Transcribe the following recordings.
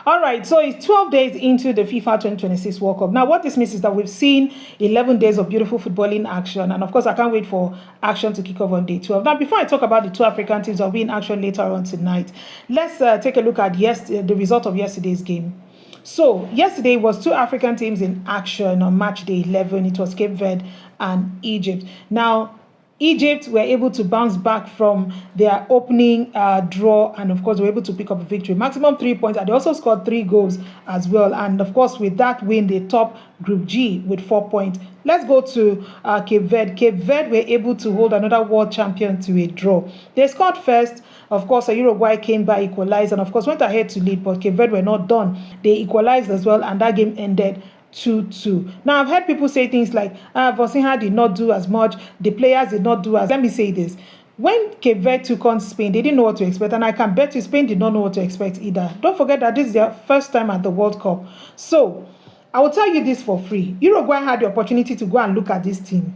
All right, so it's 12 days into the FIFA 2026 World Cup. Now, what this means is that we've seen 11 days of beautiful footballing action. And of course, I can't wait for action to kick off on day 12. Now, before I talk about the two African teams that will be in action later on tonight, let's take a look at the result of yesterday's game. So, yesterday was two African teams in action on match day 11. It was Cape Verde and Egypt. Now, Egypt were able to bounce back from their opening draw, and of course were able to pick up a victory. Maximum 3 points, and they also scored 3 goals as well. And of course, with that win, they top Group G with 4 points. Let's go to Cape Verde. Cape Verde were able to hold another world champion to a draw. They scored first. Of course, Uruguay came by, equalized, and of course went ahead to lead, but Cape Verde were not done. They equalized as well, and that game ended 2-2. Now, I've heard people say things like, Vosinha did not do as much, the players did not do as... Let me say this. When Cape Verde took on Spain, they didn't know what to expect, and I can bet you Spain did not know what to expect either. Don't forget that this is their first time at the World Cup. So, I will tell you this for free. Uruguay had the opportunity to go and look at this team.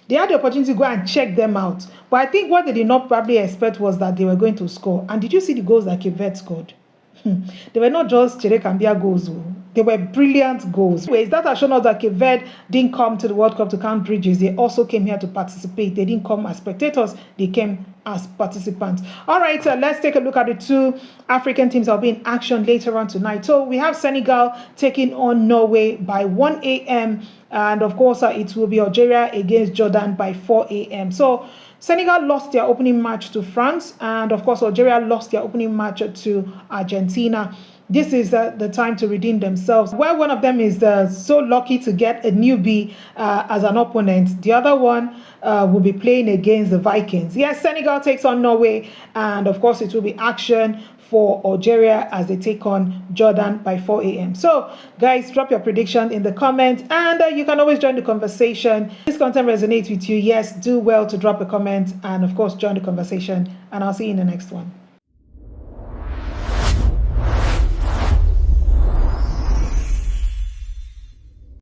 They had the opportunity to go and check them out. But I think what they did not probably expect was that they were going to score. And did you see the goals that Cape Verde scored? They were not just Chere Cambia goals. They were brilliant goals. Anyways, that has shown us that Cape Verde didn't come to the World Cup to count bridges. They also came here to participate. They didn't come as spectators. They came as participants. All right, let's take a look at the two African teams that will be in action later on tonight. So we have Senegal taking on Norway by 1 a.m. And of course, it will be Algeria against Jordan by 4 a.m. So Senegal lost their opening match to France, and of course, Algeria lost their opening match to Argentina. This is the time to redeem themselves. While one of them is so lucky to get a newbie as an opponent, the other one will be playing against the Vikings. Yes, Senegal takes on Norway, and of course, it will be action for Algeria as they take on Jordan by 4 a.m. So, guys, drop your prediction in the comments, and you can always join the conversation. If this content resonates with you, yes, do well to drop a comment and, of course, join the conversation, and I'll see you in the next one.